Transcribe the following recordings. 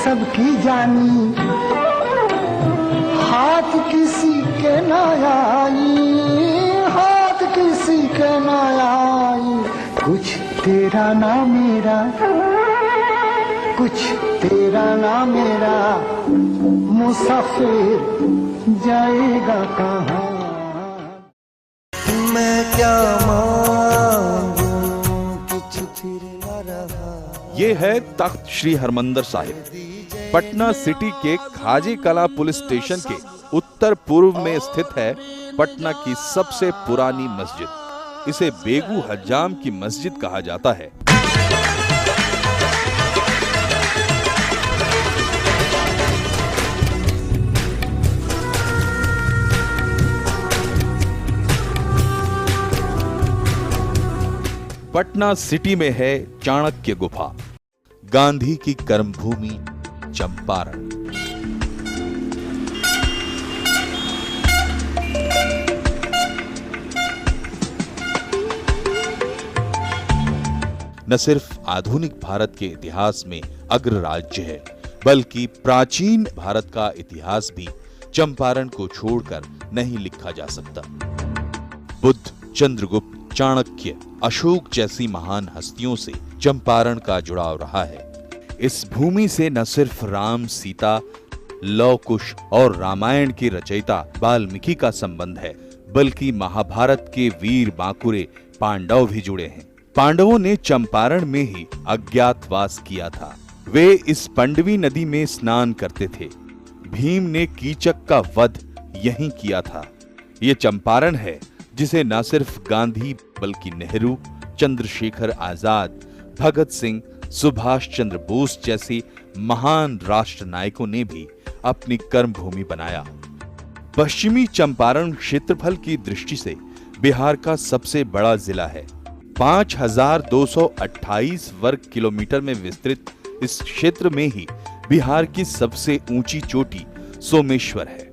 सबकी जानी, हाथ किसी के ना आई, हाथ किसी के ना आई। कुछ तेरा ना मेरा, कुछ तेरा ना मेरा, मुसाफिर जाएगा कहाँ। मैं क्या मांगूं, कुछ फिर न रहा। ये है तख्त श्री हरमंदिर साहिब, पटना सिटी के खाजी कला पुलिस स्टेशन के उत्तर पूर्व में स्थित है। पटना की सबसे पुरानी मस्जिद, इसे बेगू हज्जाम की मस्जिद कहा जाता है। पटना सिटी में है चाणक्य गुफा, गांधी की कर्मभूमि चंपारण। न सिर्फ आधुनिक भारत के इतिहास में अग्रराज्य है, बल्कि प्राचीन भारत का इतिहास भी चंपारण को छोड़कर नहीं लिखा जा सकता। बुद्ध, चंद्रगुप्त, चाणक्य, अशोक जैसी महान हस्तियों से चंपारण का जुड़ाव रहा है। इस भूमि से न सिर्फ राम, सीता, लव कुश और रामायण के रचयिता वाल्मीकि का संबंध है, बल्कि महाभारत के वीर बांकुरे पांडव भी जुड़े हैं। पांडवों ने चंपारण में ही अज्ञातवास किया था। वे इस पंडवी नदी में स्नान करते थे। भीम ने कीचक का वध यहीं किया था। ये चंपारण है जिसे न सिर्फ गांधी बल्कि नेहरू, चंद्रशेखर आजाद, भगत सिंह, सुभाष चंद्र बोस जैसे महान राष्ट्र नायकों ने भी अपनी कर्मभूमि बनाया। पश्चिमी चंपारण क्षेत्रफल की दृष्टि से बिहार का सबसे बड़ा जिला है। 5228 वर्ग किलोमीटर में विस्तृत इस क्षेत्र में ही बिहार की सबसे ऊंची चोटी सोमेश्वर है।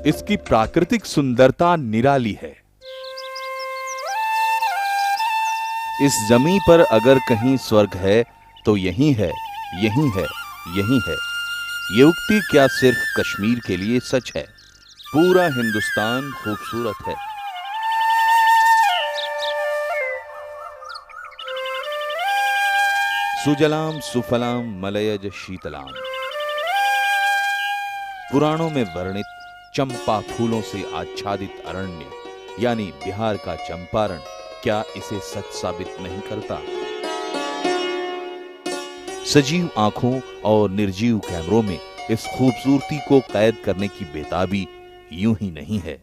इसकी प्राकृतिक सुंदरता निराली है। इस जमीन पर अगर कहीं स्वर्ग है तो यही है, यही है, यही है। ये उक्ति क्या सिर्फ कश्मीर के लिए सच है, पूरा हिंदुस्तान खूबसूरत है। सुजलाम सुफलाम मलयज शीतलाम। पुराणों में वर्णित चंपा फूलों से आच्छादित अरण्य यानी बिहार का चंपारण क्या इसे सच साबित नहीं करता? सजीव आंखों और निर्जीव कैमरों में इस खूबसूरती को कैद करने की बेताबी यूं ही नहीं है।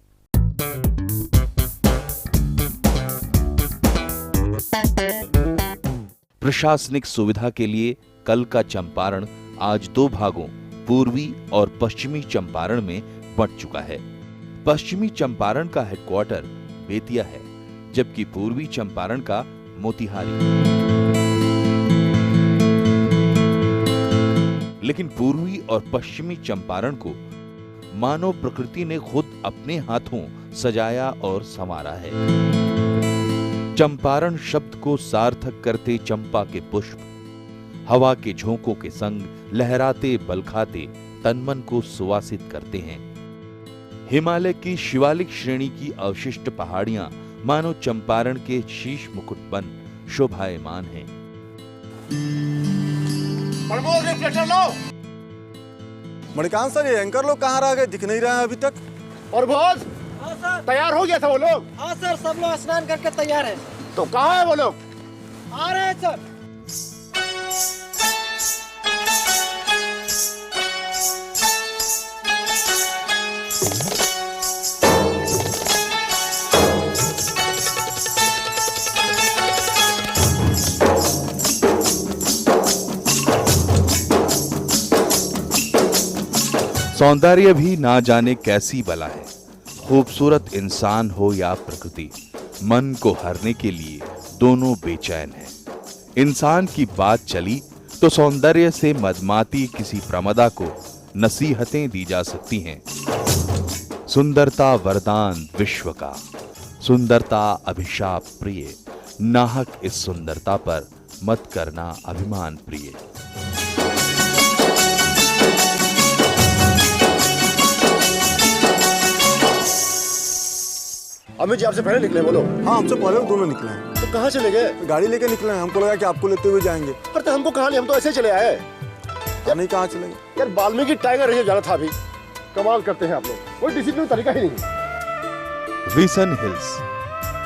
प्रशासनिक सुविधा के लिए कल का चंपारण आज दो भागों पूर्वी और पश्चिमी चंपारण में बंट चुका है। पश्चिमी चंपारण का हेडक्वार्टर बेतिया है, जबकि पूर्वी चंपारण का मोतिहारी। लेकिन पूर्वी और पश्चिमी चंपारण को मानव प्रकृति ने खुद अपने हाथों सजाया और संवारा है। चंपारण शब्द को सार्थक करते चंपा के पुष्प हवा के झोंकों के संग लहराते बलखाते तनमन को सुवासित करते हैं। हिमालय की शिवालिक श्रेणी की अवशिष्ट पहाड़ियां मानो चंपारण के शीश मुकुट बन शोभायमान हैं। मणिकांत सर, ये एंकर लोग कहाँ रह गए? दिख नहीं रहे हैं अभी तक। और बोस तैयार हो गया था वो लोग? हाँ सर, सब लोग स्नान करके तैयार है। तो कहाँ है वो लोग? आ रहे हैं सर। सौंदर्य भी ना जाने कैसी बला है। खूबसूरत इंसान हो या प्रकृति, मन को हरने के लिए दोनों बेचैन हैं। इंसान की बात चली तो सौंदर्य से मदमाती किसी प्रमदा को नसीहतें दी जा सकती हैं। सुंदरता वरदान विश्व का, सुंदरता अभिशाप प्रिय, नाहक इस सुंदरता पर मत करना अभिमान प्रिय। अमित जी आपसे पहले निकले वो लोग? हाँ, हमसे पहले वो दोनों निकले हैं। तो कहाँ चले गए? गाड़ी लेके निकले हैं, हमको लगा कि आपको लेते हुए जाएंगे। पर तो हमको कहाँ नहीं, हम तो ऐसे चले आए नहीं, कहाँ चलेंगे यार। वाल्मीकि टाइगर रिजर्व जाना था अभी। कमाल करते हैं आप लोग, कोई डिसिप्लिन तरीका ही नहीं। विसन हिल्स,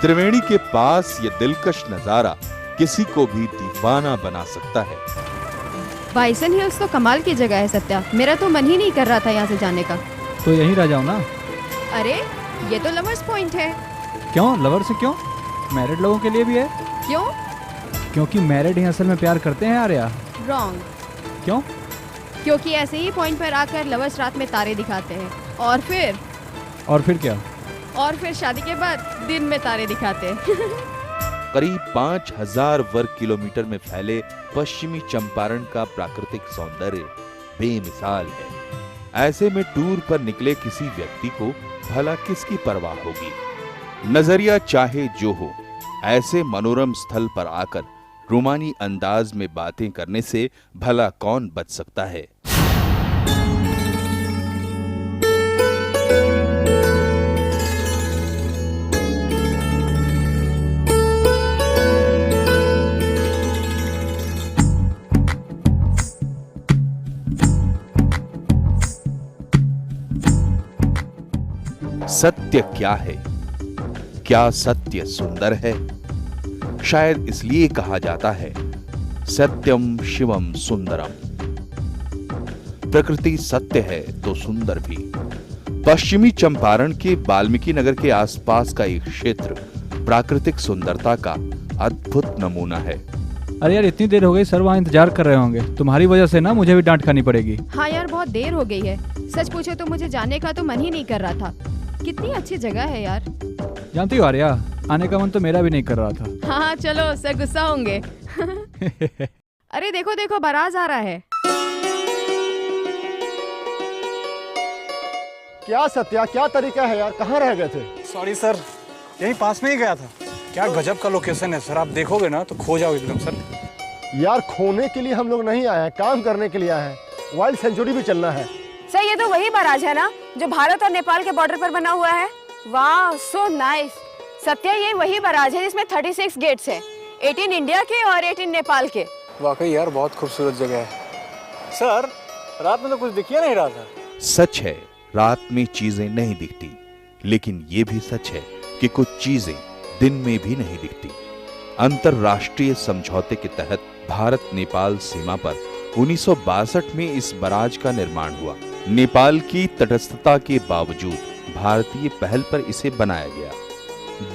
त्रिवेणी के पास ये दिलकश नजारा किसी को भी दीवाना बना सकता है। बाइसन हिल्स तो कमाल की जगह है सत्या, मेरा तो मन ही नहीं कर रहा था यहाँ से जाने का। तो यहीं रह जाओ ना। अरे ये तो लवर्स पॉइंट है। क्यों लवर से क्यों? मैरिड लोगों के लिए भी है। क्यों? क्योंकि मैरिड ही असल में प्यार करते हैं आर्या। रॉन्ग। क्यों? क्योंकि ऐसे ही पॉइंट पर आकर लवर्स रात में तारे दिखाते हैं और फिर क्या? और फिर शादी के बाद दिन में तारे दिखाते हैं। करीब 5000 वर्ग किलोमीटर में फैले पश्चिमी चंपारण का प्राकृतिक सौंदर्य बेमिसाल है। ऐसे में टूर पर निकले किसी व्यक्ति को भला किसकी परवाह होगी? नजरिया चाहे जो हो, ऐसे मनोरम स्थल पर आकर रोमानी अंदाज में बातें करने से भला कौन बच सकता है? सत्य क्या है? क्या सत्य सुंदर है? शायद इसलिए कहा जाता है सत्यम शिवम सुंदरम। प्रकृति सत्य है तो सुंदर भी। पश्चिमी चंपारण के वाल्मीकि नगर के आसपास का एक क्षेत्र प्राकृतिक सुंदरता का अद्भुत नमूना है। अरे यार इतनी देर हो गई, सर वहाँ इंतजार कर रहे होंगे। तुम्हारी वजह से ना मुझे भी डांट खानी पड़ेगी। हाँ यार बहुत देर हो गई है। सच पूछो तो मुझे जाने का तो मन ही नहीं कर रहा था। कितनी अच्छी जगह है यार। जानती हो आर्या, आने का मन तो मेरा भी नहीं कर रहा था। हाँ चलो, सर गुस्सा होंगे। अरे देखो देखो, बारात आ रहा है। क्या सत्या, क्या तरीका है यार, कहाँ रह गए थे? सॉरी सर, यहीं पास में ही गया था। क्या गजब का लोकेशन है सर, आप देखोगे ना तो खो जाओ एकदम सर। यार खोने के लिए हम लोग नहीं आए हैं, काम करने के लिए आए हैं। वाइल्ड सेंचुरी भी चलना है। सर ये तो वही बराज है ना जो भारत और नेपाल के बॉर्डर पर बना हुआ है? वाह सो नाइस। सत्या ये वही बराज है जिसमें 36 गेट्स हैं, 18 इंडिया के और 18 नेपाल के। वाकई यार बहुत खूबसूरत जगह है सर। रात में तो कुछ दिख ही नहीं रहा था। सच है, रात में चीजें नहीं दिखती, लेकिन ये भी सच है कि कुछ चीजें दिन में भी नहीं दिखती। अंतरराष्ट्रीय समझौते के तहत भारत नेपाल सीमा पर 1962 में इस बराज का निर्माण हुआ। नेपाल की तटस्थता के बावजूद भारतीय पहल पर इसे बनाया गया।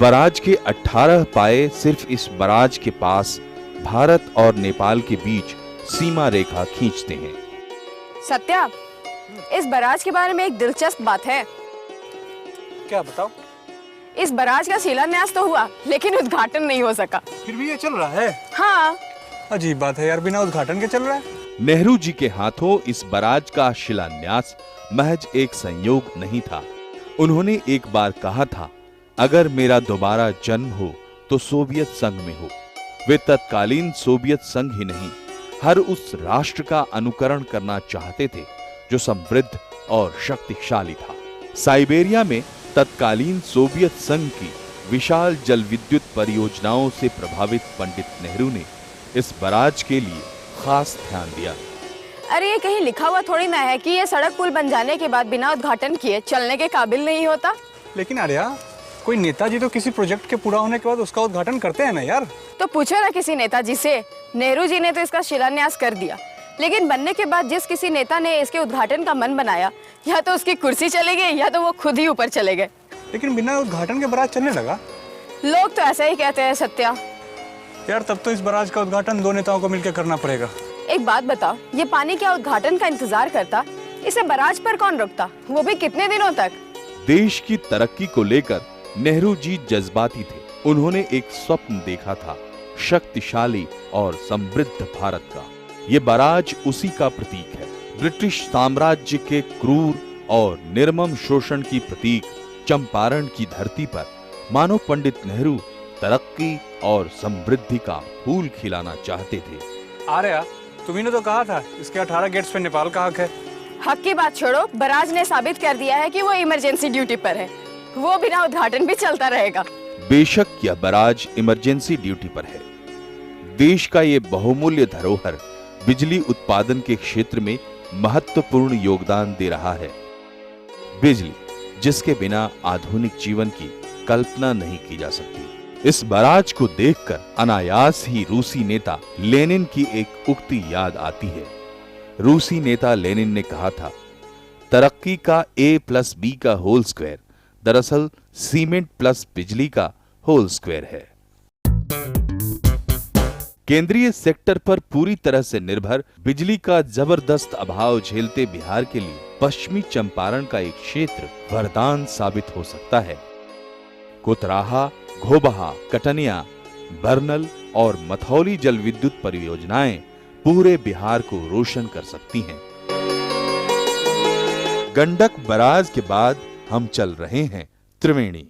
बराज के 18 पाए सिर्फ इस बराज के पास भारत और नेपाल के बीच सीमा रेखा खींचते हैं। सत्या, इस बराज के बारे में एक दिलचस्प बात है। क्या बताओ? इस बराज का शिलान्यास तो हुआ लेकिन उद्घाटन नहीं हो सका। फिर भी ये चल रहा है। हाँ अजीब बात है यार, बिना उद्घाटन के चल रहा है। नेहरू जी के हाथों इस बराज का शिलान्यास महज एक संयोग नहीं था। उन्होंने एक बार कहा था, अगर मेरा दोबारा जन्म हो तो सोवियत संघ में हो। वे तत्कालीन सोवियत संघ ही नहीं, हर उस राष्ट्र का अनुकरण करना चाहते थे जो समृद्ध और शक्तिशाली था। साइबेरिया में तत्कालीन सोवियत संघ की विशाल जल विद्युत परियोजनाओं से प्रभावित पंडित नेहरू ने इस बराज के लिए खास ध्यान दिया। अरे ये कहीं लिखा हुआ थोड़ी ना है कि ये सड़क पुल बन जाने के बाद बिना उद्घाटन किए चलने के काबिल नहीं होता। लेकिन आर्या, कोई नेताजी तो किसी प्रोजेक्ट के पूरा होने के बाद उसका उद्घाटन करते हैं ना यार। तो पूछो ना किसी नेताजी से। नेहरू जी ने तो इसका शिलान्यास कर दिया, लेकिन बनने के बाद जिस किसी नेता ने इसके उद्घाटन का मन बनाया, या तो उसकी कुर्सी चली गई या तो वो खुद ही ऊपर चले गए। लेकिन बिना उद्घाटन के बराज चलने लगा। लोग तो ऐसा ही कहते हैं सत्या। यार तब तो इस बराज का उद्घाटन 2 नेताओं को मिलकर करना पड़ेगा। एक बात बताओ, ये पानी क्या उद्घाटन का इंतजार करता? इसे बराज पर कौन रोकता, वो भी कितने दिनों तक? देश की तरक्की को लेकर नेहरू जी जज्बाती थे। उन्होंने एक स्वप्न देखा था, शक्तिशाली और समृद्ध भारत का। ये बराज उसी का प्रतीक है। ब्रिटिश साम्राज्य के क्रूर और निर्मम शोषण की प्रतीक चंपारण की धरती पर मानो पंडित नेहरू तरक्की और समृद्धि का फूल खिलाना चाहते थे। आर्या, तुम्ही ने तो कहा था इसके 18 गेट्स पे नेपाल का हक है। हक की बात छोड़ो, बराज ने साबित कर दिया है कि वो इमरजेंसी ड्यूटी पर है। वो बिना उद्घाटन भी चलता रहेगा। बेशक यह बराज इमरजेंसी ड्यूटी पर है। देश का ये बहुमूल्य धरोहर बिजली उत्पादन के क्षेत्र में महत्वपूर्ण योगदान दे रहा है। बिजली जिसके बिना आधुनिक जीवन की कल्पना नहीं की जा सकती। इस बराज को देखकर अनायास ही रूसी नेता लेनिन की एक उक्ति याद आती है। रूसी नेता लेनिन ने कहा था, तरक्की का A+B का होल स्क्वायर दरअसल सीमेंट प्लस बिजली का होल स्क्वायर है। केंद्रीय सेक्टर पर पूरी तरह से निर्भर बिजली का जबरदस्त अभाव झेलते बिहार के लिए पश्चिमी चंपारण का एक क्षेत्र वरदान साबित हो सकता है। कोतराहा, घोबहा, कटनिया, बरनल और मथौली जल विद्युत परियोजनाएं पूरे बिहार को रोशन कर सकती हैं। गंडक बराज के बाद हम चल रहे हैं त्रिवेणी।